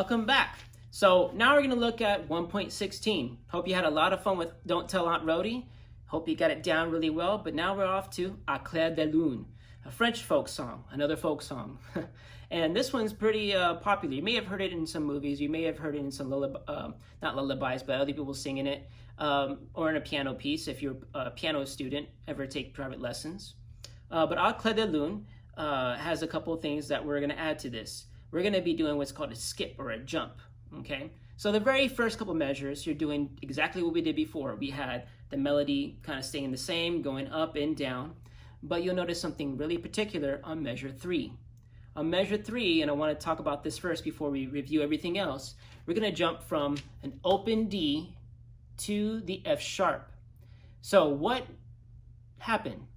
welcome back. So now we're going to look at 1.16. Hope you had a lot of fun with Don't Tell Aunt Rhody. Hope you got it down really well, but now we're off to À Clair de Lune, a French folk song, another folk song. And this one's pretty popular. You may have heard it in some movies. You may have heard it in some not lullabies, but other people singing it, or in a piano piece if you're a piano student, ever take private lessons. But À Clair de Lune has a couple of things that we're going to add to this. We're going to be doing what's called a skip or a jump, okay? So the very first couple measures, you're doing exactly what we did before. We had the melody kind of staying the same, going up and down, but you'll notice something really particular on measure 3. On measure 3, and I want to talk about this first before we review everything else, we're going to jump from an open D to the F sharp. So what happened?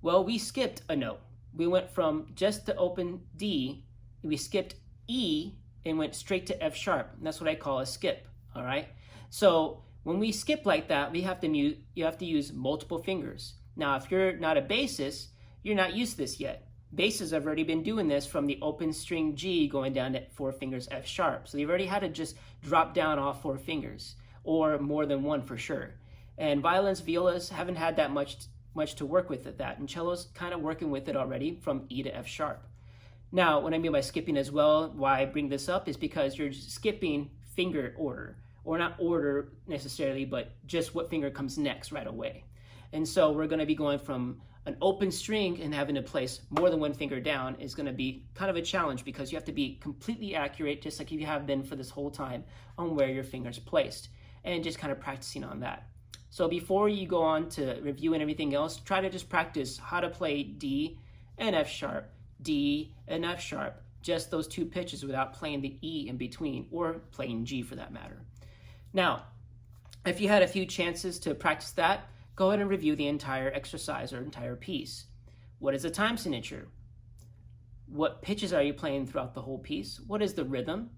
Well, we skipped a note. We went from just the open D, we skipped E and went straight to F sharp. And that's what I call a skip, all right? So when we skip like that, you have to use multiple fingers. Now, if you're not a bassist, you're not used to this yet. Bassists have already been doing this from the open string G going down to 4 fingers F sharp. So they've already had to just drop down all 4 fingers, or more than one for sure. And violins, violas haven't had that much to work with at that, and cello's kind of working with it already from E to F sharp. Now, what I mean by skipping as well, why I bring this up is because you're skipping finger order, or not order necessarily, but just what finger comes next right away. And so we're going to be going from an open string and having to place more than one finger down is going to be kind of a challenge, because you have to be completely accurate, just like you have been for this whole time, on where your finger's placed, and just kind of practicing on that. So before you go on to review and everything else, try to just practice how to play D and F sharp, D and F sharp, just those 2 pitches without playing the E in between, or playing G for that matter. Now, if you had a few chances to practice that, go ahead and review the entire exercise or entire piece. What is a time signature? What pitches are you playing throughout the whole piece? What is the rhythm?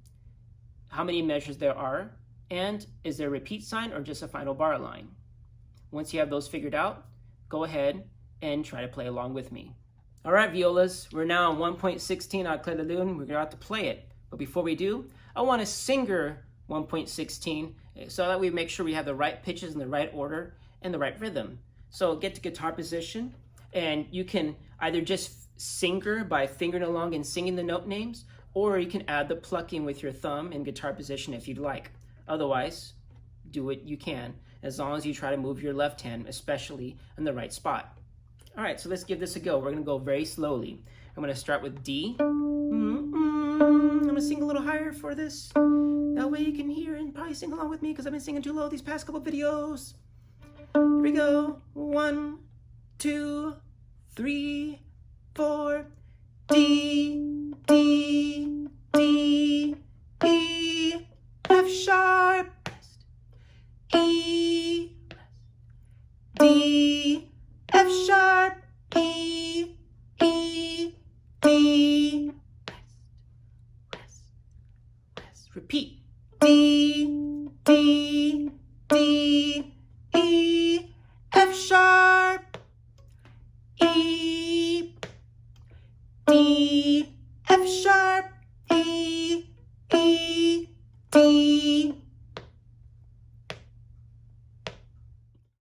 How many measures there are? And is there a repeat sign or just a final bar line? Once you have those figured out, go ahead and try to play along with me. All right, violas, we're now on 1.16 À Clair de Lune. We're about to play it. But before we do, I want to singer 1.16 so that we make sure we have the right pitches in the right order and the right rhythm. So get to guitar position, and you can either just singer by fingering along and singing the note names, or you can add the plucking with your thumb in guitar position if you'd like. Otherwise, do what you can, as long as you try to move your left hand, especially in the right spot. All right, so let's give this a go. We're gonna go very slowly. I'm gonna start with D. I'm gonna sing a little higher for this. That way you can hear and probably sing along with me, because I've been singing too low these past couple videos. Here we go. 1, 2, 3, 4. D, D, D, E, F sharp, E, D, F sharp, E, E, D, West, West. Repeat. D, D, D, E, F sharp, E, D, F sharp, E, E, D,